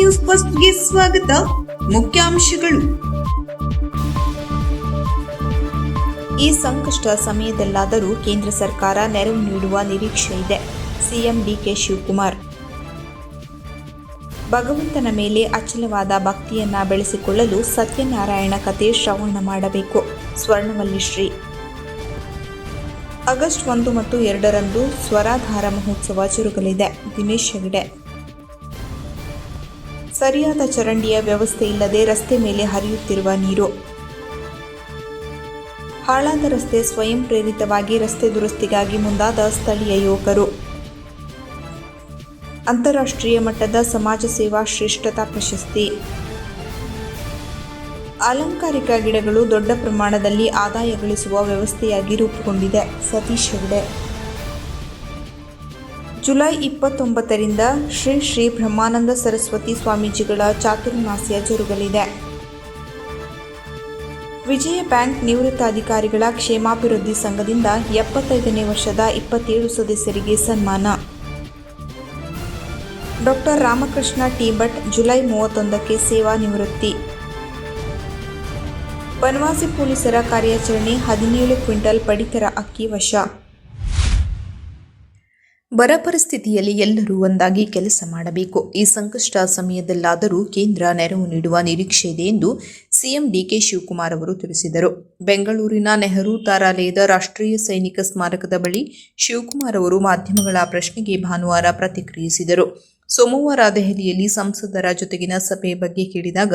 News ಫಸ್ಟ್ಗೆ ಸ್ವಾಗತ. ಮುಖ್ಯಾಂಶಗಳು. ಈ ಸಂಕಷ್ಟ ಸಮಯದಲ್ಲಾದರೂ ಕೇಂದ್ರ ಸರ್ಕಾರ ನೆರವು ನೀಡುವ ನಿರೀಕ್ಷೆ ಇದೆ. ಸಿಎಂ ಡಿಕೆ ಶಿವಕುಮಾರ್. ಭಗವಂತನ ಮೇಲೆ ಅಚಲವಾದ ಭಕ್ತಿಯನ್ನ ಬೆಳೆಸಿಕೊಳ್ಳಲು ಸತ್ಯನಾರಾಯಣ ಕಥೆ ಶ್ರವಣ ಮಾಡಬೇಕು. ಸ್ವರ್ಣವಲ್ಲಿ ಶ್ರೀ. ಆಗಸ್ಟ್ 1 ಮತ್ತು 2ರಂದು ಸ್ವರಾಧಾರ ಮಹೋತ್ಸವ ಜರುಗಲಿದೆ. ದಿನೇಶ್ ಹೆಗಡೆ. ಸರಿಯಾದ ಚರಂಡಿಯ ವ್ಯವಸ್ಥೆ ಇಲ್ಲದೆ ರಸ್ತೆ ಮೇಲೆ ಹರಿಯುತ್ತಿರುವ ನೀರು. ಹಾಳಾದ ರಸ್ತೆ ಸ್ವಯಂ ಪ್ರೇರಿತವಾಗಿ ರಸ್ತೆ ದುರಸ್ತಿಗಾಗಿ ಮುಂದಾದ ಸ್ಥಳೀಯ ಯುವಕರು. ಅಂತಾರಾಷ್ಟ್ರೀಯ ಮಟ್ಟದ ಸಮಾಜ ಸೇವಾ ಶ್ರೇಷ್ಠತಾ ಪ್ರಶಸ್ತಿ. ಅಲಂಕಾರಿಕ ಗಿಡಗಳು ದೊಡ್ಡ ಪ್ರಮಾಣದಲ್ಲಿ ಆದಾಯ ಗಳಿಸುವ ವ್ಯವಸ್ಥೆಯಾಗಿ ರೂಪುಗೊಂಡಿದೆ. ಸತೀಶ್ ಹೆಗಡೆ. ಜುಲೈ 29ರಿಂದ ಶ್ರೀ ಶ್ರೀ ಬ್ರಹ್ಮಾನಂದ ಸರಸ್ವತಿ ಸ್ವಾಮೀಜಿಗಳ ಚಾತುರ್ಮಾಸ್ಯ ಜರುಗಲಿದೆ. ವಿಜಯ ಬ್ಯಾಂಕ್ ನಿವೃತ್ತ ಅಧಿಕಾರಿಗಳ ಕ್ಷೇಮಾಭಿವೃದ್ಧಿ ಸಂಘದಿಂದ 75ನೇ ವರ್ಷದ 27 ಸದಸ್ಯರಿಗೆ ಸನ್ಮಾನ. Doctor Ramakrishna T Bhat July 31ಕ್ಕೆ ಸೇವಾ ನಿವೃತ್ತಿ. ಬನವಾಸಿ ಪೊಲೀಸರ ಕಾರ್ಯಾಚರಣೆ, 17 ಕ್ವಿಂಟಲ್ ಪಡಿತರ ಅಕ್ಕಿ ವಶ. ಬರ ಪರಿಸ್ಥಿತಿಯಲ್ಲಿ ಎಲ್ಲರೂ ಒಂದಾಗಿ ಕೆಲಸ ಮಾಡಬೇಕು. ಈ ಸಂಕಷ್ಟ ಸಮಯದಲ್ಲಾದರೂ ಕೇಂದ್ರ ನೆರವು ನೀಡುವ ನಿರೀಕ್ಷೆ ಇದೆ ಎಂದು ಸಿಎಂ ಡಿಕೆ ಶಿವಕುಮಾರ್ ಅವರು ತಿಳಿಸಿದರು. ಬೆಂಗಳೂರಿನ ನೆಹರು ತಾರಾಲಯದ ರಾಷ್ಟ್ರೀಯ ಸೈನಿಕ ಸ್ಮಾರಕದ ಬಳಿ ಶಿವಕುಮಾರ್ ಅವರು ಮಾಧ್ಯಮಗಳ ಪ್ರಶ್ನೆಗೆ ಭಾನುವಾರ ಪ್ರತಿಕ್ರಿಯಿಸಿದರು. ಸೋಮವಾರ ದೆಹಲಿಯಲ್ಲಿ ಸಂಸದರ ಜೊತೆಗಿನ ಸಭೆ ಬಗ್ಗೆ ಕೇಳಿದಾಗ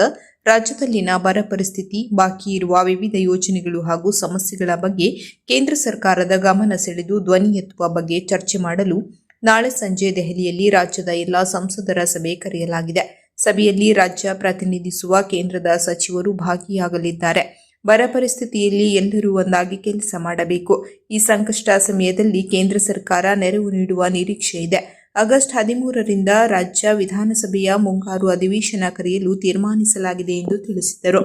ರಾಜ್ಯದಲ್ಲಿನ ಬರ ಪರಿಸ್ಥಿತಿ, ಬಾಕಿ ಇರುವ ವಿವಿಧ ಯೋಜನೆಗಳು ಹಾಗೂ ಸಮಸ್ಯೆಗಳ ಬಗ್ಗೆ ಕೇಂದ್ರ ಸರ್ಕಾರದ ಗಮನ ಸೆಳೆದು ಧ್ವನಿ ಎತ್ತುವ ಬಗ್ಗೆ ಚರ್ಚೆ ಮಾಡಲು ನಾಳೆ ಸಂಜೆ ದೆಹಲಿಯಲ್ಲಿ ರಾಜ್ಯದ ಎಲ್ಲ ಸಂಸದರ ಸಭೆ ಕರೆಯಲಾಗಿದೆ. ಸಭೆಯಲ್ಲಿ ರಾಜ್ಯ ಪ್ರತಿನಿಧಿಸುವ ಕೇಂದ್ರದ ಸಚಿವರು ಭಾಗಿಯಾಗಲಿದ್ದಾರೆ. ಬರ ಪರಿಸ್ಥಿತಿಯಲ್ಲಿ ಎಲ್ಲರೂ ಒಂದಾಗಿ ಕೆಲಸ ಮಾಡಬೇಕು. ಈ ಸಂಕಷ್ಟ ಸಮಯದಲ್ಲಿ ಕೇಂದ್ರ ಸರ್ಕಾರ ನೆರವು ನೀಡುವ ನಿರೀಕ್ಷೆ ಇದೆ. ಆಗಸ್ಟ್ 13ರಿಂದ ರಾಜ್ಯ ವಿಧಾನಸಭೆಯ ಮುಂಗಾರು ಅಧಿವೇಶನ ಕರೆಯಲು ತೀರ್ಮಾನಿಸಲಾಗಿದೆ ಎಂದು ತಿಳಿಸಿದರು.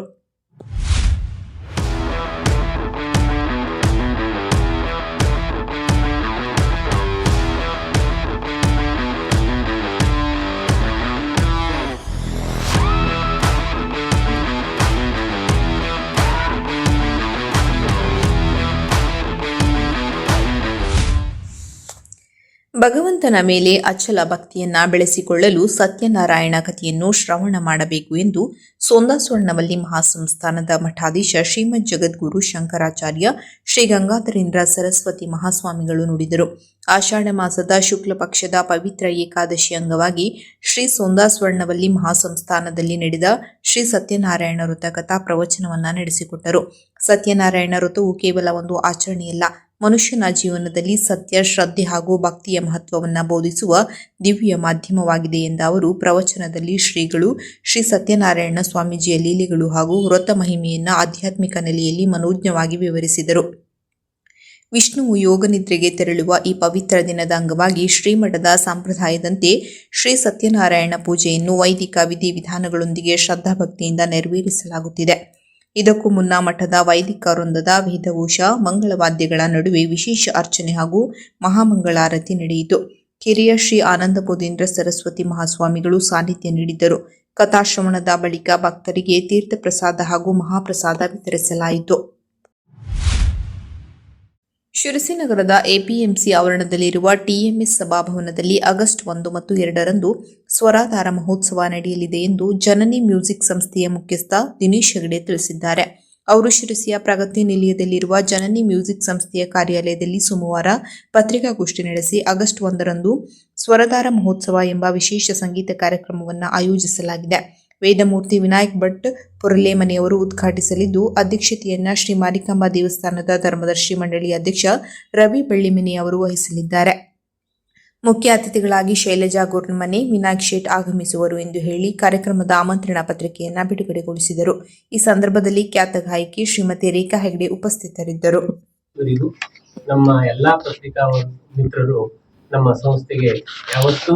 ಭಗವಂತನ ಮೇಲೆ ಅಚಲ ಭಕ್ತಿಯನ್ನ ಬೆಳೆಸಿಕೊಳ್ಳಲು ಸತ್ಯನಾರಾಯಣ ಕಥೆಯನ್ನು ಶ್ರವಣ ಮಾಡಬೇಕು ಎಂದು ಸೋಂದಾ ಸ್ವರ್ಣವಲ್ಲಿ ಮಹಾಸಂಸ್ಥಾನದ ಮಠಾಧೀಶ ಶ್ರೀಮದ್ ಜಗದ್ಗುರು ಶಂಕರಾಚಾರ್ಯ ಶ್ರೀ ಗಂಗಾಧರೇಂದ್ರ ಸರಸ್ವತಿ ಮಹಾಸ್ವಾಮಿಗಳು ನುಡಿದರು. ಆಷಾಢ ಮಾಸದ ಶುಕ್ಲ ಪಕ್ಷದ ಪವಿತ್ರ ಏಕಾದಶಿ ಅಂಗವಾಗಿ ಶ್ರೀ ಸೋಂದಾ ಸ್ವರ್ಣವಲ್ಲಿ ಮಹಾಸಂಸ್ಥಾನದಲ್ಲಿ ನಡೆದ ಶ್ರೀ ಸತ್ಯನಾರಾಯಣ ವೃತ ಕಥಾ ಪ್ರವಚನವನ್ನ ನಡೆಸಿಕೊಟ್ಟರು. ಸತ್ಯನಾರಾಯಣ ವೃತವು ಕೇವಲ ಒಂದು ಆಚರಣೆಯಲ್ಲ, ಮನುಷ್ಯನ ಜೀವನದಲ್ಲಿ ಸತ್ಯ, ಶ್ರದ್ಧೆ ಹಾಗೂ ಭಕ್ತಿಯ ಮಹತ್ವವನ್ನು ಬೋಧಿಸುವ ದಿವ್ಯ ಮಾಧ್ಯಮವಾಗಿದೆ ಎಂದ ಅವರು ಪ್ರವಚನದಲ್ಲಿ ಶ್ರೀಗಳು ಶ್ರೀ ಸತ್ಯನಾರಾಯಣ ಸ್ವಾಮೀಜಿಯ ಲೀಲೆಗಳು ಹಾಗೂ ವ್ರತ ಮಹಿಮೆಯನ್ನು ಆಧ್ಯಾತ್ಮಿಕ ನೆಲೆಯಲ್ಲಿ ಮನೋಜ್ಞವಾಗಿ ವಿವರಿಸಿದರು. ವಿಷ್ಣುವು ಯೋಗನಿದ್ರೆಗೆ ತೆರಳುವ ಈ ಪವಿತ್ರ ದಿನದ ಅಂಗವಾಗಿ ಶ್ರೀಮಠದ ಸಂಪ್ರದಾಯದಂತೆ ಶ್ರೀ ಸತ್ಯನಾರಾಯಣ ಪೂಜೆಯನ್ನು ವೈದಿಕ ವಿಧಿವಿಧಾನಗಳೊಂದಿಗೆ ಶ್ರದ್ಧಾಭಕ್ತಿಯಿಂದ ನೆರವೇರಿಸಲಾಗುತ್ತಿದೆ. ಇದಕ್ಕೂ ಮುನ್ನ ಮಠದ ವೈದಿಕ ವೃಂದದ ವೇದಘೋಷ, ಮಂಗಳವಾದ್ಯಗಳ ನಡುವೆ ವಿಶೇಷ ಅರ್ಚನೆ ಹಾಗೂ ಮಹಾಮಂಗಳಾರತಿ ನಡೆಯಿತು. ಕಿರಿಯ ಶ್ರೀ ಆನಂದಬೋಧೇಂದ್ರ ಸರಸ್ವತಿ ಮಹಾಸ್ವಾಮಿಗಳು ಸಾನ್ನಿಧ್ಯ ನೀಡಿದ್ದರು. ಕಥಾಶ್ರವಣದ ಬಳಿಕ ಭಕ್ತರಿಗೆ ತೀರ್ಥಪ್ರಸಾದ ಹಾಗೂ ಮಹಾಪ್ರಸಾದ ವಿತರಿಸಲಾಯಿತು. ಶಿರಸಿ ನಗರದ ಎಪಿಎಂಸಿ ಆವರಣದಲ್ಲಿರುವ ಟಿಎಂಎಸ್ ಸಭಾಭವನದಲ್ಲಿ ಆಗಸ್ಟ್ 1 ಮತ್ತು 2ರಂದು ಸ್ವರಾಧಾರ ಮಹೋತ್ಸವ ನಡೆಯಲಿದೆ ಎಂದು ಜನನಿ ಮ್ಯೂಸಿಕ್ ಸಂಸ್ಥೆಯ ಮುಖ್ಯಸ್ಥ ದಿನೇಶ್ ಹೆಗಡೆ ತಿಳಿಸಿದ್ದಾರೆ. ಅವರು ಶಿರಸಿಯ ಪ್ರಗತಿ ನಿಲಯದಲ್ಲಿರುವ ಜನನಿ ಮ್ಯೂಸಿಕ್ ಸಂಸ್ಥೆಯ ಕಾರ್ಯಾಲಯದಲ್ಲಿ ಸೋಮವಾರ ಪತ್ರಿಕಾಗೋಷ್ಠಿ ನಡೆಸಿ ಆಗಸ್ಟ್ 1ರಂದು ಸ್ವರಧಾರ ಮಹೋತ್ಸವ ಎಂಬ ವಿಶೇಷ ಸಂಗೀತ ಕಾರ್ಯಕ್ರಮವನ್ನು ಆಯೋಜಿಸಲಾಗಿದೆ. ವೇದಮೂರ್ತಿ ವಿನಾಯಕ್ ಭಟ್ ಪುರಲೇಮನೆಯವರು ಉದ್ಘಾಟಿಸಲಿದ್ದು, ಅಧ್ಯಕ್ಷತೆಯನ್ನ ಶ್ರೀ ಮಾರಿಕಾಂಬಾ ದೇವಸ್ಥಾನದ ಧರ್ಮದರ್ಶಿ ಮಂಡಳಿ ಅಧ್ಯಕ್ಷ ರವಿ ಬೆಳ್ಳಿಮನಿ ಅವರು ವಹಿಸಲಿದ್ದಾರೆ. ಮುಖ್ಯ ಅತಿಥಿಗಳಾಗಿ ಶೈಲಜಾ ಗೋರ್ಮನೆ, ವಿನಾಯಕ್ ಶೇಟ್ ಆಗಮಿಸುವರು ಎಂದು ಹೇಳಿ ಕಾರ್ಯಕ್ರಮದ ಆಮಂತ್ರಣ ಪತ್ರಿಕೆಯನ್ನ ಬಿಡುಗಡೆಗೊಳಿಸಿದರು. ಈ ಸಂದರ್ಭದಲ್ಲಿ ಖ್ಯಾತ ಗಾಯಕಿ ಶ್ರೀಮತಿ ರೇಖಾ ಹೆಗಡೆ ಉಪಸ್ಥಿತರಿದ್ದರು. ನಮ್ಮ ಎಲ್ಲಾ ಪತ್ರಿಕಾ ಮಿತ್ರರು ನಮ್ಮ ಸಂಸ್ಥೆಗೆ ಯಾವತ್ತೂ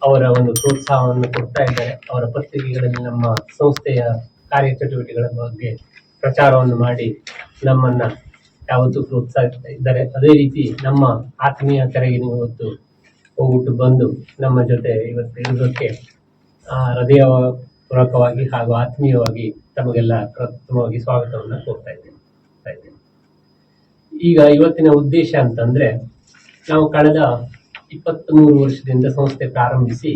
ಅವರ ಒಂದು ಪ್ರೋತ್ಸಾಹವನ್ನು ಕೊಡ್ತಾ ಇದ್ದಾರೆ. ಅವರ ಪತ್ರಿಕೆಗಳಲ್ಲಿ ನಮ್ಮ ಸಂಸ್ಥೆಯ ಕಾರ್ಯಚಟುವಟಿಕೆಗಳ ಬಗ್ಗೆ ಪ್ರಚಾರವನ್ನು ಮಾಡಿ ನಮ್ಮನ್ನ ಯಾವತ್ತೂ ಪ್ರೋತ್ಸಾಹಿಸ್ತಾ ಇದ್ದಾರೆ. ಅದೇ ರೀತಿ ನಮ್ಮ ಆತ್ಮೀಯ ಕರೆಗೆ ಇವತ್ತು ಹೋಗ್ಬಿಟ್ಟು ಬಂದು ನಮ್ಮ ಜೊತೆ ಇವತ್ತು ಇರೋದಕ್ಕೆ ಹೃದಯಪೂರ್ವಕವಾಗಿ ಹಾಗೂ ಆತ್ಮೀಯವಾಗಿ ತಮಗೆಲ್ಲ ಪ್ರಥಮವಾಗಿ ಸ್ವಾಗತವನ್ನು ಕೋರ್ತಾ ಇದ್ದೇನೆ. ಈಗ ಇವತ್ತಿನ ಉದ್ದೇಶ ಅಂತಂದ್ರೆ, ನಾವು ಕಳೆದ 23 ವರ್ಷದಿಂದ ಸಂಸ್ಥೆ ಪ್ರಾರಂಭಿಸಿ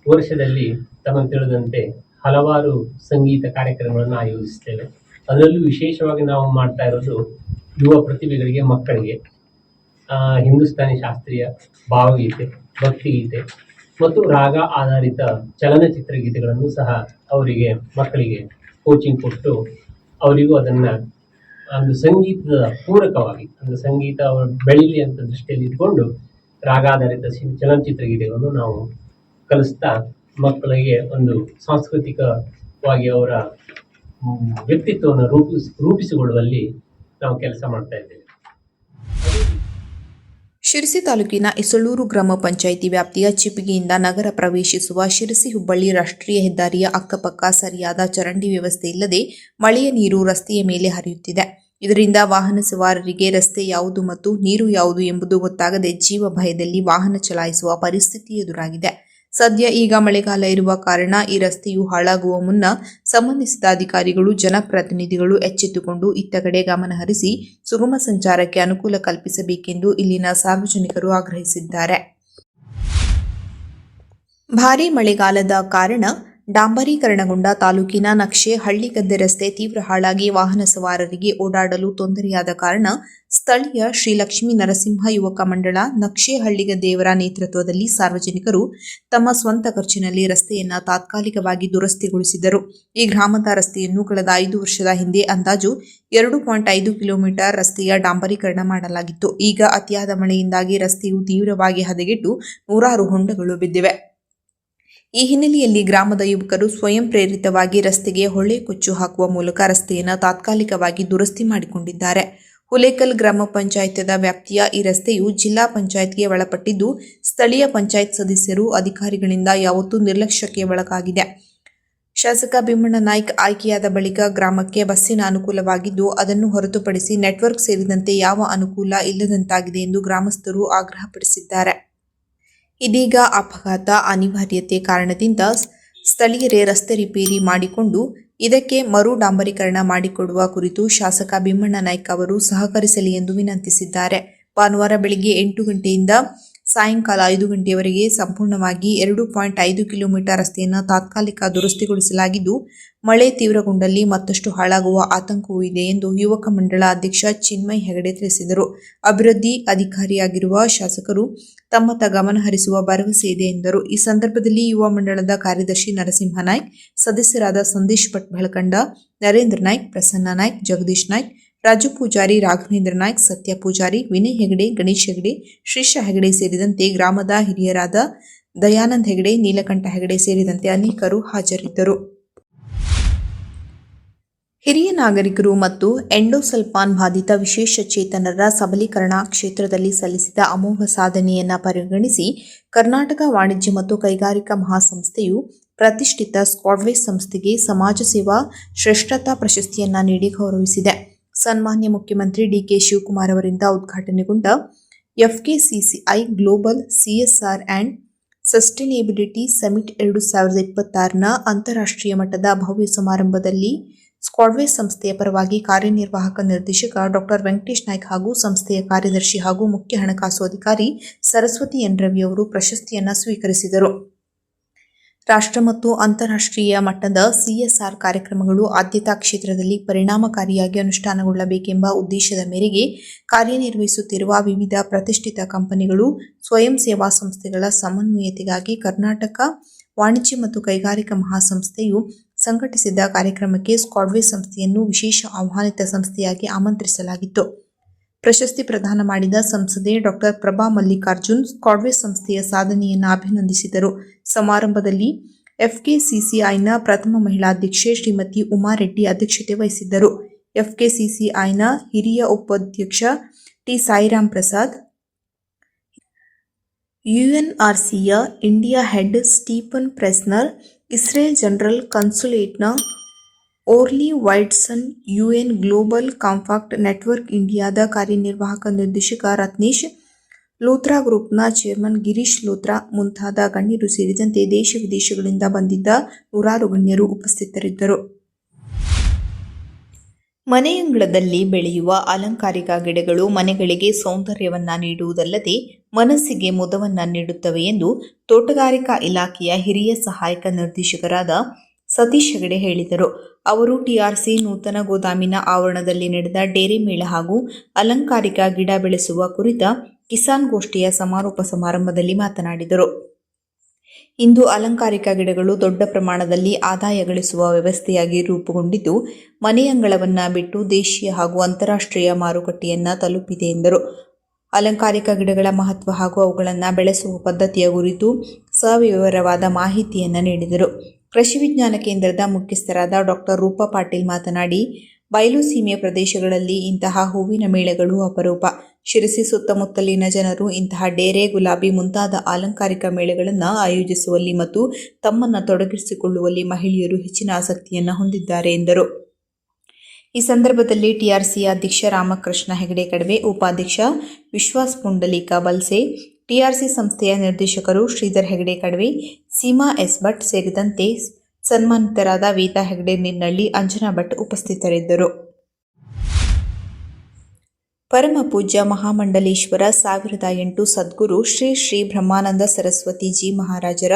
ವರ್ಷದಲ್ಲಿ ತಮಗೆ ತಿಳಿದಂತೆ ಹಲವಾರು ಸಂಗೀತ ಕಾರ್ಯಕ್ರಮಗಳನ್ನು ಆಯೋಜಿಸ್ತೇವೆ. ಅದರಲ್ಲೂ ವಿಶೇಷವಾಗಿ ನಾವು ಮಾಡ್ತಾ ಇರೋದು ಯುವ ಪ್ರತಿಭೆಗಳಿಗೆ, ಮಕ್ಕಳಿಗೆ ಹಿಂದೂಸ್ತಾನಿ ಶಾಸ್ತ್ರೀಯ ಭಾವಗೀತೆ, ಭಕ್ತಿಗೀತೆ ಮತ್ತು ರಾಗ ಆಧಾರಿತ ಚಲನಚಿತ್ರ ಗೀತೆಗಳನ್ನು ಸಹ ಅವರಿಗೆ, ಮಕ್ಕಳಿಗೆ ಕೋಚಿಂಗ್ ಕೊಟ್ಟು ಅವರಿಗೂ ಅದನ್ನು ಒಂದು ಸಂಗೀತದ ಪೂರಕವಾಗಿ, ಒಂದು ಸಂಗೀತ ಬೆಳೀಲಿ ಅಂತ ದೃಷ್ಟಿಯಲ್ಲಿ ಇಟ್ಕೊಂಡು ರಾಗಾಧಾರಿತ ಚಲನಚಿತ್ರ ಗೀತೆಗಳನ್ನು ನಾವು ಕಲಿಸ್ತಾ ಮಕ್ಕಳಿಗೆ ಒಂದು ಸಾಂಸ್ಕೃತಿಕವಾಗಿ ಅವರ ವ್ಯಕ್ತಿತ್ವವನ್ನು ರೂಪಿಸಿಕೊಳ್ಳುವಲ್ಲಿ ನಾವು ಕೆಲಸ ಮಾಡ್ತಾ ಇದ್ದೇವೆ. ಶಿರಸಿ ತಾಲೂಕಿನ ಇಸಳೂರು ಗ್ರಾಮ ಪಂಚಾಯಿತಿ ವ್ಯಾಪ್ತಿಯ ಚಿಪಿಗೆಯಿಂದ ನಗರ ಪ್ರವೇಶಿಸುವ ಶಿರಸಿ ಹುಬ್ಬಳ್ಳಿ ರಾಷ್ಟ್ರೀಯ ಹೆದ್ದಾರಿಯ ಅಕ್ಕಪಕ್ಕ ಸರಿಯಾದ ಚರಂಡಿ ವ್ಯವಸ್ಥೆ ಇಲ್ಲದೆ ಮಳೆಯ ನೀರು ರಸ್ತೆಯ ಮೇಲೆ ಹರಿಯುತ್ತಿದೆ. ಇದರಿಂದ ವಾಹನ ಸವಾರರಿಗೆ ರಸ್ತೆ ಯಾವುದು ಮತ್ತು ನೀರು ಯಾವುದು ಎಂಬುದು ಗೊತ್ತಾಗದೆ ಜೀವ ಭಯದಲ್ಲಿ ವಾಹನ ಚಲಾಯಿಸುವ ಪರಿಸ್ಥಿತಿ ಎದುರಾಗಿದೆ. ಸದ್ಯ ಈಗ ಮಳೆಗಾಲ ಇರುವ ಕಾರಣ ಈ ರಸ್ತೆಯು ಹಾಳಾಗುವ ಮುನ್ನ ಸಂಬಂಧಿಸಿದ ಅಧಿಕಾರಿಗಳು, ಜನಪ್ರತಿನಿಧಿಗಳು ಎಚ್ಚೆತ್ತುಕೊಂಡು ಇತ್ತ ಕಡೆ ಗಮನ ಹರಿಸಿ ಸುಗಮ ಸಂಚಾರಕ್ಕೆ ಅನುಕೂಲ ಕಲ್ಪಿಸಬೇಕೆಂದು ಇಲ್ಲಿನ ಸಾರ್ವಜನಿಕರು ಆಗ್ರಹಿಸಿದ್ದಾರೆ. ಭಾರೀ ಮಳೆಗಾಲದ ಕಾರಣ ಡಾಂಬರೀಕರಣಗೊಂಡ ತಾಲೂಕಿನ ನಕ್ಷೆ ಹಳ್ಳಿಗದ್ದೆ ರಸ್ತೆ ತೀವ್ರ ಹಾಳಾಗಿ ವಾಹನ ಸವಾರರಿಗೆ ಓಡಾಡಲು ತೊಂದರೆಯಾದ ಕಾರಣ ಸ್ಥಳೀಯ ಶ್ರೀ ಲಕ್ಷ್ಮೀ ನರಸಿಂಹ ಯುವಕ ಮಂಡಳ ನಕ್ಷೆ ಹಳ್ಳಿಗದ್ದೆಯವರ ನೇತೃತ್ವದಲ್ಲಿ ಸಾರ್ವಜನಿಕರು ತಮ್ಮ ಸ್ವಂತ ಖರ್ಚಿನಲ್ಲಿ ರಸ್ತೆಯನ್ನು ತಾತ್ಕಾಲಿಕವಾಗಿ ದುರಸ್ತಿಗೊಳಿಸಿದರು. ಈ ಗ್ರಾಮದ ರಸ್ತೆಯನ್ನು ಕಳೆದ 5 ವರ್ಷದ ಹಿಂದೆ ಅಂದಾಜು 2.5 ಕಿಲೋಮೀಟರ್ ರಸ್ತೆಯ ಡಾಂಬರೀಕರಣ ಮಾಡಲಾಗಿತ್ತು. ಈಗ ಅತಿಯಾದ ಮಳೆಯಿಂದಾಗಿ ರಸ್ತೆಯು ತೀವ್ರವಾಗಿ ಹದಗೆಟ್ಟು ನೂರಾರು ಹೊಂಡಗಳು ಬಿದ್ದಿವೆ. ಈ ಹಿನ್ನೆಲೆಯಲ್ಲಿ ಗ್ರಾಮದ ಯುವಕರು ಸ್ವಯಂ ಪ್ರೇರಿತವಾಗಿ ರಸ್ತೆಗೆ ಹೊಳೆ ಕೊಚ್ಚು ಹಾಕುವ ಮೂಲಕ ರಸ್ತೆಯನ್ನು ತಾತ್ಕಾಲಿಕವಾಗಿ ದುರಸ್ತಿ ಮಾಡಿಕೊಂಡಿದ್ದಾರೆ. ಹುಲೇಕಲ್ ಗ್ರಾಮ ಪಂಚಾಯತ್ದ ವ್ಯಾಪ್ತಿಯ ಈ ರಸ್ತೆಯು ಜಿಲ್ಲಾ ಪಂಚಾಯತ್ಗೆ ಒಳಪಟ್ಟಿದ್ದು, ಸ್ಥಳೀಯ ಪಂಚಾಯತ್ ಸದಸ್ಯರು, ಅಧಿಕಾರಿಗಳಿಂದ ಯಾವತ್ತೂ ನಿರ್ಲಕ್ಷ್ಯಕ್ಕೆ ಒಳಗಾಗಿದೆ. ಶಾಸಕ ಭೀಮಣ್ಣ ನಾಯ್ಕ್ ಆಯ್ಕೆಯಾದ ಬಳಿಕ ಗ್ರಾಮಕ್ಕೆ ಬಸ್ಸಿನ ಅನುಕೂಲವಾಗಿದ್ದು, ಅದನ್ನು ಹೊರತುಪಡಿಸಿ ನೆಟ್ವರ್ಕ್ ಸೇರಿದಂತೆ ಯಾವ ಅನುಕೂಲ ಇಲ್ಲದಂತಾಗಿದೆ ಎಂದು ಗ್ರಾಮಸ್ಥರು ಆಗ್ರಹಪಡಿಸಿದ್ದಾರೆ. ಇದೀಗ ಅಪಘಾತ ಅನಿವಾರ್ಯತೆ ಕಾರಣದಿಂದ ಸ್ಥಳೀಯರೇ ರಸ್ತೆ ರಿಪೇರಿ ಮಾಡಿಕೊಂಡು ಇದಕ್ಕೆ ಮರು ಡಾಂಬರೀಕರಣ ಮಾಡಿಕೊಡುವ ಕುರಿತು ಶಾಸಕ ಭೀಮಣ್ಣ ನಾಯ್ಕ್ ಅವರು ಸಹಕರಿಸಲಿ ಎಂದು ವಿನಂತಿಸಿದ್ದಾರೆ. ಭಾನುವಾರ ಬೆಳಗ್ಗೆ 8 ಗಂಟೆಯಿಂದ ಸಾಯಂಕಾಲ 5 ಗಂಟೆಯವರೆಗೆ ಸಂಪೂರ್ಣವಾಗಿ 2.5 ಕಿಲೋಮೀಟರ್ ರಸ್ತೆಯನ್ನು ತಾತ್ಕಾಲಿಕ ದುರಸ್ತಿಗೊಳಿಸಲಾಗಿದ್ದು, ಮಳೆ ತೀವ್ರಗೊಂಡಲ್ಲಿ ಮತ್ತಷ್ಟು ಹಾಳಾಗುವ ಆತಂಕವೂ ಇದೆ ಎಂದು ಯುವಕ ಮಂಡಳ ಅಧ್ಯಕ್ಷ ಚಿನ್ಮಯ್ ಹೆಗಡೆ ತಿಳಿಸಿದರು. ಅಭಿವೃದ್ಧಿ ಅಧಿಕಾರಿಯಾಗಿರುವ ಶಾಸಕರು ತಮ್ಮತ್ತ ಗಮನ ಹರಿಸುವ ಭರವಸೆ ಇದೆ ಎಂದರು. ಈ ಸಂದರ್ಭದಲ್ಲಿ ಯುವ ಮಂಡಳದ ಕಾರ್ಯದರ್ಶಿ ನರಸಿಂಹ ನಾಯ್ಕ್, ಸದಸ್ಯರಾದ ಸಂದೇಶ್ ಭಟ್ ಬೆಳಕಂಡ, ನರೇಂದ್ರ ನಾಯ್ಕ್, ಪ್ರಸನ್ನ ನಾಯ್ಕ್, ಜಗದೀಶ್ ನಾಯ್ಕ್, ರಾಜು ಪೂಜಾರಿ, ರಾಘವೇಂದ್ರ ನಾಯ್ಕ್, ಸತ್ಯ ಪೂಜಾರಿ, ವಿನಯ್ ಹೆಗಡೆ, ಗಣೇಶ್ ಹೆಗಡೆ, ಶ್ರೀಶ ಹೆಗಡೆ ಸೇರಿದಂತೆ ಗ್ರಾಮದ ಹಿರಿಯರಾದ ದಯಾನಂದ್ ಹೆಗಡೆ, ನೀಲಕಂಠ ಹೆಗಡೆ ಸೇರಿದಂತೆ ಅನೇಕರು ಹಾಜರಿದ್ದರು. ಹಿರಿಯ ನಾಗರಿಕರು ಮತ್ತು ಎಂಡೋಸಲ್ಫಾನ್ ಬಾಧಿತ ವಿಶೇಷ ಚೇತನರ ಸಬಲೀಕರಣ ಕ್ಷೇತ್ರದಲ್ಲಿ ಸಲ್ಲಿಸಿದ ಅಮೋಘ ಸಾಧನೆಯನ್ನು ಪರಿಗಣಿಸಿ ಕರ್ನಾಟಕ ವಾಣಿಜ್ಯ ಮತ್ತು ಕೈಗಾರಿಕಾ ಮಹಾಸಂಸ್ಥೆಯು ಪ್ರತಿಷ್ಠಿತ ಸ್ಕಾಡ್ವೇಸ್ ಸಂಸ್ಥೆಗೆ ಸಮಾಜ ಸೇವಾ ಶ್ರೇಷ್ಠತಾ ಪ್ರಶಸ್ತಿಯನ್ನು ನೀಡಿ ಗೌರವಿಸಿದೆ. ಸನ್ಮಾನ್ಯ ಮುಖ್ಯಮಂತ್ರಿ ಡಿಕೆ ಶಿವಕುಮಾರ್ ಅವರಿಂದ ಉದ್ಘಾಟನೆಗೊಂಡ FKCCI global CSR and sustainability summit 2026ನ ಅಂತಾರಾಷ್ಟ್ರೀಯ ಮಟ್ಟದ ಭವ್ಯ ಸಮಾರಂಭದಲ್ಲಿ ಸ್ಕಾಡ್ವೇಸ್ ಸಂಸ್ಥೆಯ ಪರವಾಗಿ ಕಾರ್ಯನಿರ್ವಾಹಕ ನಿರ್ದೇಶಕ ಡಾ ವೆಂಕಟೇಶ್ ನಾಯ್ಕ್ ಹಾಗೂ ಸಂಸ್ಥೆಯ ಕಾರ್ಯದರ್ಶಿ ಹಾಗೂ ಮುಖ್ಯ ಹಣಕಾಸು ಅಧಿಕಾರಿ ಸರಸ್ವತಿ ಎನ್ ರವಿ ಅವರು ಪ್ರಶಸ್ತಿಯನ್ನು ಸ್ವೀಕರಿಸಿದರು. ರಾಷ್ಟ್ರ ಮತ್ತು ಅಂತಾರಾಷ್ಟ್ರೀಯ ಮಟ್ಟದ ಸಿಎಸ್ಆರ್ ಕಾರ್ಯಕ್ರಮಗಳು ಆದ್ಯತಾ ಕ್ಷೇತ್ರದಲ್ಲಿ ಪರಿಣಾಮಕಾರಿಯಾಗಿ ಅನುಷ್ಠಾನಗೊಳ್ಳಬೇಕೆಂಬ ಉದ್ದೇಶದ ಮೇರೆಗೆ ಕಾರ್ಯನಿರ್ವಹಿಸುತ್ತಿರುವ ವಿವಿಧ ಪ್ರತಿಷ್ಠಿತ ಕಂಪನಿಗಳು, ಸ್ವಯಂ ಸೇವಾ ಸಂಸ್ಥೆಗಳ ಸಮನ್ವಯತೆಗಾಗಿ ಕರ್ನಾಟಕ ವಾಣಿಜ್ಯ ಮತ್ತು ಕೈಗಾರಿಕಾ ಮಹಾಸಂಸ್ಥೆಯು ಸಂಘಟಿಸಿದ ಕಾರ್ಯಕ್ರಮಕ್ಕೆ ಸ್ಕಾಡ್ವೇಸ್ ಸಂಸ್ಥೆಯನ್ನು ವಿಶೇಷ ಆಹ್ವಾನಿತ ಸಂಸ್ಥೆಯಾಗಿ ಆಮಂತ್ರಿಸಲಾಗಿತ್ತು. ಪ್ರಶಸ್ತಿ ಪ್ರದಾನ ಮಾಡಿದ ಸಂಸದೆ ಡಾ ಪ್ರಭಾ ಮಲ್ಲಿಕಾರ್ಜುನ್ ಸ್ಕಾಡ್ವೇಸ್ ಸಂಸ್ಥೆಯ ಸಾಧನೆಯನ್ನು ಅಭಿನಂದಿಸಿದರು. ಸಮಾರಂಭದಲ್ಲಿ ಎಫ್ಕೆಸಿಸಿಐನ ಪ್ರಥಮ ಮಹಿಳಾ ಅಧ್ಯಕ್ಷೆ ಶ್ರೀಮತಿ ಉಮಾ ರೆಡ್ಡಿ ಅಧ್ಯಕ್ಷತೆ ವಹಿಸಿದ್ದರು. ಎಫ್ಕೆಸಿಸಿಐನ ಹಿರಿಯ ಉಪಾಧ್ಯಕ್ಷ ಟಿ ಸಾಯಿರಾಮ್ ಪ್ರಸಾದ್, ಯುಎನ್ಆರ್ಸಿಯ India head Stephen Presner, Israel general ಕನ್ಸುಲೇಟ್ನ Orly Weidson, UN global compact network ಇಂಡಿಯಾದ ಕಾರ್ಯನಿರ್ವಾಹಕ ನಿರ್ದೇಶಕ ರತ್ನೇಶ್, ಲೂಥ್ರಾ ಗ್ರೂಪ್ನ ಚೇರ್ಮನ್ ಗಿರೀಶ್ ಲೂಥ್ರಾ ಮುಂತಾದ ಗಣ್ಯರು ಸೇರಿದಂತೆ ದೇಶ ವಿದೇಶಗಳಿಂದ ಬಂದಿದ್ದ ನೂರಾರು ಗಣ್ಯರು ಉಪಸ್ಥಿತರಿದ್ದರು. ಮನೆಯಂಗಳದಲ್ಲಿ ಬೆಳೆಯುವ ಅಲಂಕಾರಿಕ ಗಿಡಗಳು ಮನೆಗಳಿಗೆ ಸೌಂದರ್ಯವನ್ನ ನೀಡುವುದಲ್ಲದೆ ಮನಸ್ಸಿಗೆ ಮುದವನ್ನ ನೀಡುತ್ತವೆ ಎಂದು ತೋಟಗಾರಿಕಾ ಇಲಾಖೆಯ ಹಿರಿಯ ಸಹಾಯಕ ನಿರ್ದೇಶಕರಾದ ಸತೀಶ್ ಹೆಗಡೆ ಹೇಳಿದರು. ಅವರು ಟಿಆರ್ಸಿ ನೂತನ ಗೋದಾಮಿನ ಆವರಣದಲ್ಲಿ ನಡೆದ ಡೇರೆ ಮೇಳ ಹಾಗೂ ಅಲಂಕಾರಿಕ ಗಿಡ ಬೆಳೆಸುವ ಕುರಿತ ಕಿಸಾನ್ ಗೋಷ್ಠಿಯ ಸಮಾರೋಪ ಸಮಾರಂಭದಲ್ಲಿ ಮಾತನಾಡಿದರು. ಇಂದು ಅಲಂಕಾರಿಕ ಗಿಡಗಳು ದೊಡ್ಡ ಪ್ರಮಾಣದಲ್ಲಿ ಆದಾಯ ಗಳಿಸುವ ವ್ಯವಸ್ಥೆಯಾಗಿ ರೂಪುಗೊಂಡಿದ್ದು, ಮನೆಯಂಗಳವನ್ನ ಬಿಟ್ಟು ದೇಶೀಯ ಹಾಗೂ ಅಂತಾರಾಷ್ಟ್ರೀಯ ಮಾರುಕಟ್ಟೆಯನ್ನ ತಲುಪಿದೆ ಎಂದರು. ಅಲಂಕಾರಿಕ ಗಿಡಗಳ ಮಹತ್ವ ಹಾಗೂ ಅವುಗಳನ್ನು ಬೆಳೆಸುವ ಪದ್ಧತಿಯ ಕುರಿತು ಸವಿವರವಾದ ಮಾಹಿತಿಯನ್ನು ನೀಡಿದರು. ಕೃಷಿ ವಿಜ್ಞಾನ ಕೇಂದ್ರದ ಮುಖ್ಯಸ್ಥರಾದ ಡಾಕ್ಟರ್ ರೂಪಾ ಪಾಟೀಲ್ ಮಾತನಾಡಿ, ಬಯಲು ಸೀಮೆಯ ಪ್ರದೇಶಗಳಲ್ಲಿ ಇಂತಹ ಹೂವಿನ ಮೇಳಗಳು ಅಪರೂಪ. ಶಿರಸಿ ಸುತ್ತಮುತ್ತಲಿನ ಜನರು ಇಂತಹ ಡೇರೆ, ಗುಲಾಬಿ ಮುಂತಾದ ಅಲಂಕಾರಿಕ ಮೇಳಗಳನ್ನು ಆಯೋಜಿಸುವಲ್ಲಿ ಮತ್ತು ತಮ್ಮನ್ನು ತೊಡಗಿಸಿಕೊಳ್ಳುವಲ್ಲಿ ಮಹಿಳೆಯರು ಹೆಚ್ಚಿನ ಆಸಕ್ತಿಯನ್ನು ಹೊಂದಿದ್ದಾರೆ ಎಂದರು. ಈ ಸಂದರ್ಭದಲ್ಲಿ ಟಿಆರ್ಸಿಯ ಅಧ್ಯಕ್ಷ ರಾಮಕೃಷ್ಣ ಹೆಗಡೆ ಕಡವೆ, ಉಪಾಧ್ಯಕ್ಷ ವಿಶ್ವಾಸ್ ಪುಂಡಲೀಕ ಬಲ್ಸೆ, ಟಿಆರ್ಸಿ ಸಂಸ್ಥೆಯ ನಿರ್ದೇಶಕರು ಶ್ರೀಧರ್ ಹೆಗಡೆ ಕಡವೆ, ಸೀಮಾ ಎಸ್ ಭಟ್ ಸೇರಿದಂತೆ ಸನ್ಮಾನಿತರಾದ ವೇದಾ ಹೆಗಡೆ ನಿನ್ನಳ್ಳಿ, ಅಂಜನಾ ಭಟ್ ಉಪಸ್ಥಿತರಿದ್ದರು. ಪರಮ ಪೂಜ್ಯ ಮಹಾಮಂಡಲೇಶ್ವರ 1008 ಸದ್ಗುರು ಶ್ರೀ ಶ್ರೀ ಬ್ರಹ್ಮಾನಂದ ಸರಸ್ವತಿ ಜಿ ಮಹಾರಾಜರ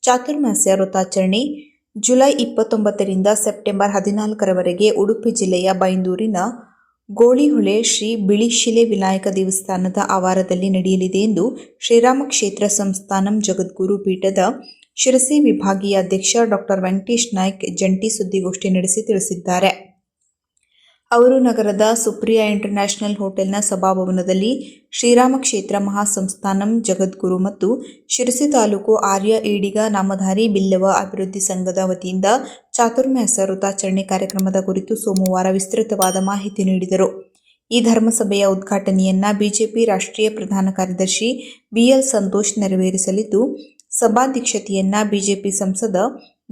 ಚಾತುರ್ಮಾಸ್ಯ ವ್ರತಾಚರಣೆ ಜುಲೈ 29ರಿಂದ ಸೆಪ್ಟೆಂಬರ್ 14ರವರೆಗೆ ಉಡುಪಿ ಜಿಲ್ಲೆಯ ಬೈಂದೂರಿನ ಗೋಳಿಹೊಳೆ ಶ್ರೀ ಬಿಳಿಶಿಲೆ ವಿನಾಯಕ ದೇವಸ್ಥಾನದ ಆವರಣದಲ್ಲಿ ನಡೆಯಲಿದೆ ಎಂದು ಶ್ರೀರಾಮ ಕ್ಷೇತ್ರ ಸಂಸ್ಥಾನಂ ಜಗದ್ಗುರು ಪೀಠದ ಶಿರಸಿ ವಿಭಾಗೀಯ ಅಧ್ಯಕ್ಷ ಡಾಕ್ಟರ್ ವೆಂಕಟೇಶ್ ನಾಯ್ಕ್ ಜಂಟಿ ಸುದ್ದಿಗೋಷ್ಠಿ ನಡೆಸಿ ತಿಳಿಸಿದ್ದಾರೆ. ಅವರು ನಗರದ ಸುಪ್ರಿಯಾ ಇಂಟರ್ನ್ಯಾಷನಲ್ ಹೋಟೆಲ್ನ ಸಭಾಭವನದಲ್ಲಿ ಶ್ರೀರಾಮ ಕ್ಷೇತ್ರ ಮಹಾಸಂಸ್ಥಾನಂ ಜಗದ್ಗುರು ಮತ್ತು ಶಿರಸಿ ತಾಲೂಕು ಆರ್ಯ ಈಡಿಗ ನಾಮಧಾರಿ ಬಿಲ್ಲವ ಅಭಿವೃದ್ಧಿ ಸಂಘದ ವತಿಯಿಂದ ಚಾತುರ್ಮಾಸ್ಯ ವ್ರತಾಚರಣೆ ಕಾರ್ಯಕ್ರಮದ ಕುರಿತು ಸೋಮವಾರ ವಿಸ್ತೃತವಾದ ಮಾಹಿತಿ ನೀಡಿದರು. ಈ ಧರ್ಮಸಭೆಯ ಉದ್ಘಾಟನೆಯನ್ನ ಬಿಜೆಪಿ ರಾಷ್ಟ್ರೀಯ ಪ್ರಧಾನ ಕಾರ್ಯದರ್ಶಿ ಬಿಎಲ್ ಸಂತೋಷ್ ನೆರವೇರಿಸಲಿದ್ದು, ಸಭಾಧ್ಯಕ್ಷತೆಯನ್ನ ಬಿಜೆಪಿ ಸಂಸದ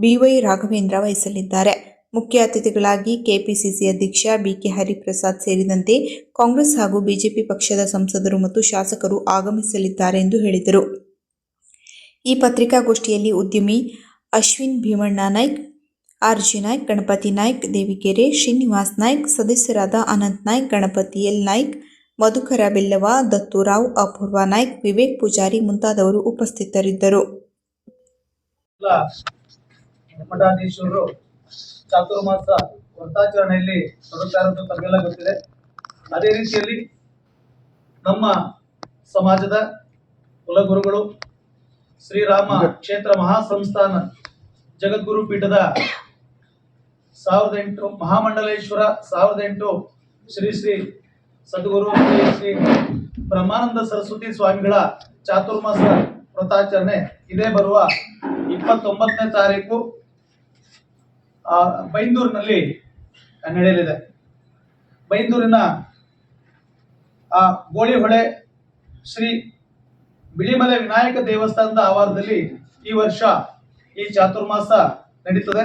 ಬಿವೈ ರಾಘವೇಂದ್ರ ವಹಿಸಲಿದ್ದಾರೆ. ಮುಖ್ಯ ಅತಿಥಿಗಳಾಗಿ ಕೆಪಿಸಿಸಿ ಅಧ್ಯಕ್ಷ ಬಿಕೆ ಹರಿಪ್ರಸಾದ್ ಸೇರಿದಂತೆ ಕಾಂಗ್ರೆಸ್ ಹಾಗೂ ಬಿಜೆಪಿ ಪಕ್ಷದ ಸಂಸದರು ಮತ್ತು ಶಾಸಕರು ಆಗಮಿಸಲಿದ್ದಾರೆ ಎಂದು ಹೇಳಿದರು. ಈ ಪತ್ರಿಕಾಗೋಷ್ಠಿಯಲ್ಲಿ ಉದ್ಯಮಿ ಅಶ್ವಿನ್ ಭೀಮಣ್ಣ ನಾಯ್ಕ್, ಆರ್ಜಿ ನಾಯ್ಕ್, ಗಣಪತಿ ನಾಯ್ಕ್, ದೇವಿಕೆರೆ, ಶ್ರೀನಿವಾಸ್ ನಾಯ್ಕ್, ಸದಸ್ಯರಾದ ಅನಂತ್ ನಾಯ್ಕ್, ಗಣಪತಿ ಎಲ್ ನಾಯ್ಕ್, ಮಧುಕರ ಬೆಲ್ಲವ, ದತ್ತುರಾವ್, ಅಪೂರ್ವ ನಾಯ್ಕ್, ವಿವೇಕ್ ಪೂಜಾರಿ ಮುಂತಾದವರು ಉಪಸ್ಥಿತರಿದ್ದರು. ಚಾತುರ್ಮಾಸ ವ್ರತಾಚರಣೆಯಲ್ಲಿ ತೊಡಗ್ತಾ ಇರೋದು ತಮಗೆಲ್ಲ ಗೊತ್ತಿದೆ. ಅದೇ ರೀತಿಯಲ್ಲಿ ನಮ್ಮ ಸಮಾಜದ ಕುಲಗುರುಗಳು ಶ್ರೀರಾಮ ಕ್ಷೇತ್ರ ಮಹಾಸಂಸ್ಥಾನ ಜಗದ್ಗುರು ಪೀಠದ 1008 ಮಹಾಮಂಡಲೇಶ್ವರ 1008 ಶ್ರೀ ಶ್ರೀ ಸದ್ಗುರು ಶ್ರೀ ಶ್ರೀ ಬ್ರಹ್ಮಾನಂದ ಸರಸ್ವತಿ ಸ್ವಾಮಿಗಳ ಚಾತುರ್ಮಾಸ ವ್ರತಾಚರಣೆ ಇದೇ ಬರುವ 29ನೇ ತಾರೀಕು ಬೈಂದೂರಿನಲ್ಲಿ ನಡೆಯಲಿದೆ. ಬೈಂದೂರಿನ ಗೋಳಿಹೊಳೆ ಶ್ರೀ ಬಿಳಿಮಲೆ ವಿನಾಯಕ ದೇವಸ್ಥಾನದ ಆವರಣದಲ್ಲಿ ಈ ವರ್ಷ ಈ ಚಾತುರ್ಮಾಸ ನಡೀತದೆ.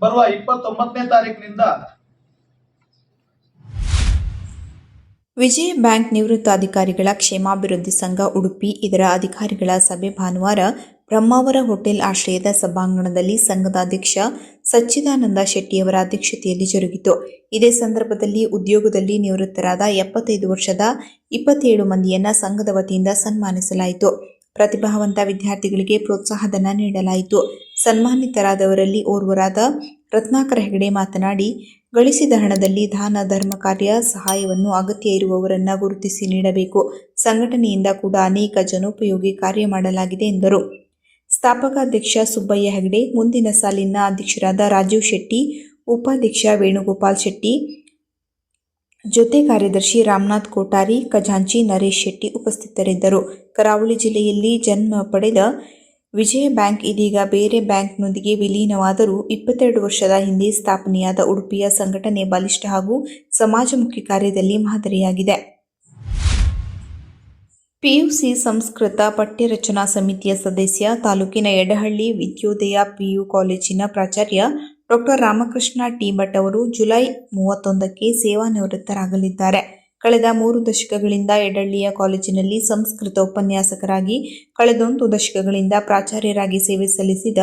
ಬರುವ 29ನೇ ತಾರೀಕಿನಿಂದ ವಿಜಯ ಬ್ಯಾಂಕ್ ನಿವೃತ್ತ ಅಧಿಕಾರಿಗಳ ಕ್ಷೇಮಾಭಿವೃದ್ಧಿ ಸಂಘ ಉಡುಪಿ ಇದರ ಅಧಿಕಾರಿಗಳ ಸಭೆ ಭಾನುವಾರ ಬ್ರಹ್ಮಾವರ ಹೋಟೆಲ್ ಆಶ್ರಯದ ಸಭಾಂಗಣದಲ್ಲಿ ಸಂಘದ ಅಧ್ಯಕ್ಷ ಸಚ್ಚಿದಾನಂದ ಶೆಟ್ಟಿಯವರ ಅಧ್ಯಕ್ಷತೆಯಲ್ಲಿ ಜರುಗಿತು. ಇದೇ ಸಂದರ್ಭದಲ್ಲಿ ಉದ್ಯೋಗದಲ್ಲಿ ನಿವೃತ್ತರಾದ 75 ವರ್ಷದ 27 ಮಂದಿಯನ್ನ ಸಂಘದ ವತಿಯಿಂದ ಸನ್ಮಾನಿಸಲಾಯಿತು. ಪ್ರತಿಭಾವಂತ ವಿದ್ಯಾರ್ಥಿಗಳಿಗೆ ಪ್ರೋತ್ಸಾಹಧನ ನೀಡಲಾಯಿತು. ಸನ್ಮಾನಿತರಾದವರಲ್ಲಿ ಓರ್ವರಾದ ರತ್ನಾಕರ ಹೆಗಡೆ ಮಾತನಾಡಿ, ಗಳಿಸಿದ ಹಣದಲ್ಲಿ ದಾನ ಧರ್ಮ ಕಾರ್ಯ ಸಹಾಯವನ್ನು ಅಗತ್ಯ ಇರುವವರನ್ನ ಗುರುತಿಸಿ ನೀಡಬೇಕು. ಸಂಘಟನೆಯಿಂದ ಕೂಡ ಅನೇಕ ಜನೋಪಯೋಗಿ ಕಾರ್ಯ ಮಾಡಲಾಗಿದೆ ಎಂದರು. ಸ್ಥಾಪಕ ಅಧ್ಯಕ್ಷ ಸುಬ್ಬಯ್ಯ ಹೆಗಡೆ, ಮುಂದಿನ ಸಾಲಿನ ಅಧ್ಯಕ್ಷರಾದ ರಾಜೀವ್ ಶೆಟ್ಟಿ, ಉಪಾಧ್ಯಕ್ಷ ವೇಣುಗೋಪಾಲ್ ಶೆಟ್ಟಿ, ಜೊತೆ ಕಾರ್ಯದರ್ಶಿ ರಾಮನಾಥ್ ಕೋಟಾರಿ, ಖಜಾಂಚಿ ನರೇಶ್ ಶೆಟ್ಟಿ ಉಪಸ್ಥಿತರಿದ್ದರು. ಕರಾವಳಿ ಜಿಲ್ಲೆಯಲ್ಲಿ ಜನ್ಮ ಪಡೆದ ವಿಜಯ ಬ್ಯಾಂಕ್ ಇದೀಗ ಬೇರೆ ಬ್ಯಾಂಕ್ನೊಂದಿಗೆ ವಿಲೀನವಾದರೂ 22 ವರ್ಷದ ಹಿಂದೆ ಸ್ಥಾಪನೆಯಾದ ಉಡುಪಿಯ ಸಂಘಟನೆ ಬಲಿಷ್ಠ ಹಾಗೂ ಸಮಾಜಮುಖಿ ಕಾರ್ಯದಲ್ಲಿ ಮಾದರಿಯಾಗಿದೆ. ಪಿಯುಸಿ ಸಂಸ್ಕೃತ ಪಠ್ಯರಚನಾ ಸಮಿತಿಯ ಸದಸ್ಯ, ತಾಲೂಕಿನ ಯಡಹಳ್ಳಿ ವಿದ್ಯೋದಯ ಪಿಯು ಕಾಲೇಜಿನ ಪ್ರಾಚಾರ್ಯ ಡಾಕ್ಟರ್ ರಾಮಕೃಷ್ಣ ಟಿ ಭಟ್ ಅವರು ಜುಲೈ 31ಕ್ಕೆ ಸೇವಾನಿವೃತ್ತರಾಗಲಿದ್ದಾರೆ. ಕಳೆದ 3 ದಶಕಗಳಿಂದ ಯಡಳ್ಳಿಯ ಕಾಲೇಜಿನಲ್ಲಿ ಸಂಸ್ಕೃತ ಉಪನ್ಯಾಸಕರಾಗಿ, ಕಳೆದೊಂದು ದಶಕಗಳಿಂದ ಪ್ರಾಚಾರ್ಯರಾಗಿ ಸೇವೆ ಸಲ್ಲಿಸಿದ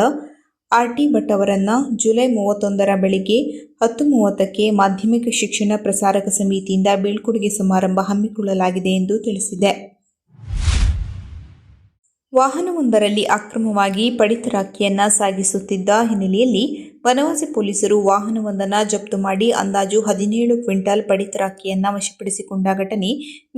ಆರ್.ಟಿ. ಭಟ್ ಅವರನ್ನ ಜುಲೈ 31ರ ಬೆಳಿಗ್ಗೆ 10:30ಕ್ಕೆ ಮಾಧ್ಯಮಿಕ ಶಿಕ್ಷಣ ಪ್ರಸಾರಕ ಸಮಿತಿಯಿಂದ ಬೀಳ್ಕೊಡುಗೆ ಸಮಾರಂಭ ಹಮ್ಮಿಕೊಳ್ಳಲಾಗಿದೆ ಎಂದು ತಿಳಿಸಿದೆ. ವಾಹನವೊಂದರಲ್ಲಿ ಅಕ್ರಮವಾಗಿ ಪಡಿತರ ಅಕ್ಕಿಯನ್ನ ಸಾಗಿಸುತ್ತಿದ್ದ ಹಿನ್ನೆಲೆಯಲ್ಲಿ ಬನವಾಸಿ ಪೊಲೀಸರು ವಾಹನವೊಂದನ್ನು ಜಪ್ತು ಮಾಡಿ ಅಂದಾಜು 17 ಕ್ವಿಂಟಲ್ ಪಡಿತರ ಅಕ್ಕಿಯನ್ನ ವಶಪಡಿಸಿಕೊಂಡ ಘಟನೆ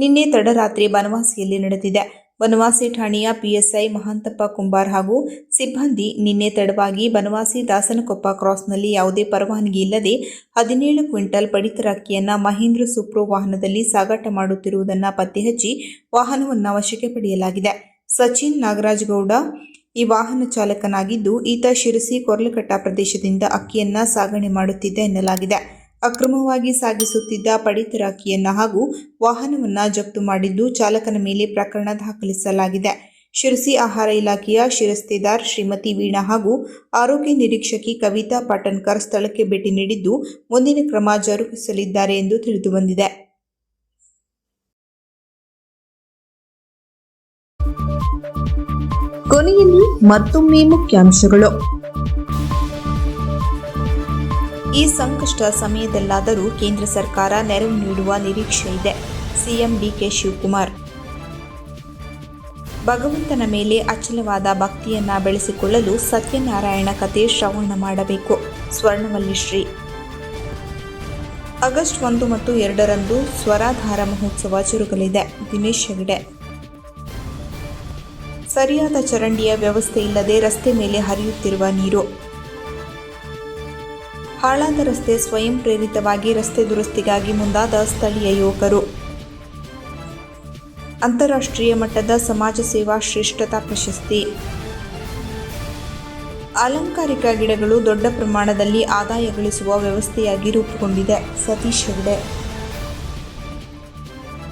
ನಿನ್ನೆ ತಡರಾತ್ರಿ ಬನವಾಸಿಯಲ್ಲಿ ನಡೆದಿದೆ. ಬನವಾಸಿ ಠಾಣೆಯ ಪಿಎಸ್ಐ ಮಹಾಂತಪ್ಪ ಕುಂಬಾರ್ ಹಾಗೂ ಸಿಬ್ಬಂದಿ ನಿನ್ನೆ ತಡವಾಗಿ ಬನವಾಸಿ ದಾಸನಕೊಪ್ಪ ಕ್ರಾಸ್ನಲ್ಲಿ ಯಾವುದೇ ಪರವಾನಗಿ ಇಲ್ಲದೆ 17 ಕ್ವಿಂಟಲ್ ಪಡಿತರ ಅಕ್ಕಿಯನ್ನ ಮಹೇಂದ್ರ ಸೂಪ್ರೋ ವಾಹನದಲ್ಲಿ ಸಾಗಾಟ ಮಾಡುತ್ತಿರುವುದನ್ನು ಪತ್ತೆ ಹಚ್ಚಿ ವಾಹನವನ್ನು ವಶಕ್ಕೆ ಪಡೆಯಲಾಗಿದೆ. ಸಚಿನ್ ನಾಗರಾಜಗೌಡ ಈ ವಾಹನ ಚಾಲಕನಾಗಿದ್ದು, ಈತ ಶಿರಸಿ ಕೊರ್ಲಕಟ್ಟ ಪ್ರದೇಶದಿಂದ ಅಕ್ಕಿಯನ್ನ ಸಾಗಣೆ ಮಾಡುತ್ತಿದ್ದ ಎನ್ನಲಾಗಿದೆ. ಅಕ್ರಮವಾಗಿ ಸಾಗಿಸುತ್ತಿದ್ದ ಪಡಿತರ ಅಕ್ಕಿಯನ್ನ ಹಾಗೂ ವಾಹನವನ್ನ ಜಪ್ತು ಮಾಡಿದ್ದು, ಚಾಲಕನ ಮೇಲೆ ಪ್ರಕರಣ ದಾಖಲಿಸಲಾಗಿದೆ. ಶಿರಸಿ ಆಹಾರ ಇಲಾಖೆಯ ಶಿರಸ್ತೆದಾರ್ ಶ್ರೀಮತಿ ವೀಣಾ ಹಾಗೂ ಆರೋಗ್ಯ ನಿರೀಕ್ಷಕಿ ಕವಿತಾ ಪಾಟನ್ಕರ್ ಸ್ಥಳಕ್ಕೆ ಭೇಟಿ ನೀಡಿದ್ದು, ಮುಂದಿನ ಕ್ರಮ ಜರುಗಿಸಲಿದ್ದಾರೆ ಎಂದು ತಿಳಿದುಬಂದಿದೆ. ಕೊನೆಯಲ್ಲಿ ಮತ್ತೊಮ್ಮೆ ಮುಖ್ಯಾಂಶಗಳು. ಈ ಸಂಕಷ್ಟ ಸಮಯದಲ್ಲಾದರೂ ಕೇಂದ್ರ ಸರ್ಕಾರ ನೆರವು ನೀಡುವ ನಿರೀಕ್ಷೆ ಇದೆ. ಸಿಎಂ ಡಿಕೆ ಶಿವಕುಮಾರ್. ಭಗವಂತನ ಮೇಲೆ ಅಚಲವಾದ ಭಕ್ತಿಯನ್ನ ಬೆಳೆಸಿಕೊಳ್ಳಲು ಸತ್ಯನಾರಾಯಣ ಕಥೆ ಶ್ರವಣ ಮಾಡಬೇಕು. ಸ್ವರ್ಣವಲ್ಲಿ ಶ್ರೀ. ಆಗಸ್ಟ್ 1 ಮತ್ತು 2ರಂದು ಸ್ವರಾಧಾರ ಮಹೋತ್ಸವ ಜರುಗಲಿದೆ. ದಿನೇಶ್ ಹೆಗಡೆ. ಸರಿಯಾದ ಚರಂಡಿಯ ವ್ಯವಸ್ಥೆ ಇಲ್ಲದೆ ರಸ್ತೆ ಮೇಲೆ ಹರಿಯುತ್ತಿರುವ ನೀರು. ಹಾಳಾದ ರಸ್ತೆ ಸ್ವಯಂ ಪ್ರೇರಿತವಾಗಿ ರಸ್ತೆ ದುರಸ್ತಿಗಾಗಿ ಮುಂದಾದ ಸ್ಥಳೀಯ ಯುವಕರು. ಅಂತಾರಾಷ್ಟ್ರೀಯ ಮಟ್ಟದ ಸಮಾಜ ಸೇವಾ ಶ್ರೇಷ್ಠತಾ ಪ್ರಶಸ್ತಿ. ಅಲಂಕಾರಿಕ ಗಿಡಗಳು ದೊಡ್ಡ ಪ್ರಮಾಣದಲ್ಲಿ ಆದಾಯ ಗಳಿಸುವ ವ್ಯವಸ್ಥೆಯಾಗಿ ರೂಪುಗೊಂಡಿದೆ. ಸತೀಶ್ ಹೆಗಡೆ.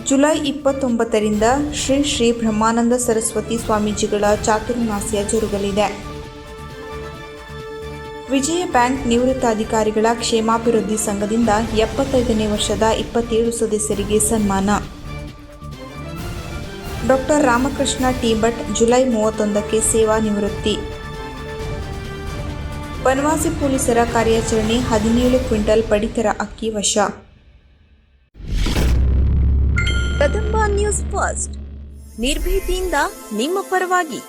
ಜುಲೈ 29ರಿಂದ ಶ್ರೀ ಶ್ರೀ ಬ್ರಹ್ಮಾನಂದ ಸರಸ್ವತಿ ಸ್ವಾಮೀಜಿಗಳ ಚಾತುರ್ಮಾಸ್ಯ ಜರುಗಲಿದೆ. ವಿಜಯ ಬ್ಯಾಂಕ್ ನಿವೃತ್ತ ಅಧಿಕಾರಿಗಳ ಕ್ಷೇಮಾಭಿವೃದ್ಧಿ ಸಂಘದಿಂದ 75ನೇ ವರ್ಷದ 27 ಸದಸ್ಯರಿಗೆ ಸನ್ಮಾನ. ಡಾ. ರಾಮಕೃಷ್ಣ ಟಿ. ಭಟ್ ಜುಲೈ 31ಕ್ಕೆ ಸೇವಾ ನಿವೃತ್ತಿ. ಬನವಾಸಿ ಪೊಲೀಸರ ಕಾರ್ಯಾಚರಣೆ 17 ಕ್ವಿಂಟಲ್ ಪಡಿತರ ಅಕ್ಕಿ ವಶ. ಕದಂಬ ನ್ಯೂಸ್ ಫಸ್ಟ್, ನಿರ್ಭೀತಿಯಿಂದ ನಿಮ್ಮ ಪರವಾಗಿ.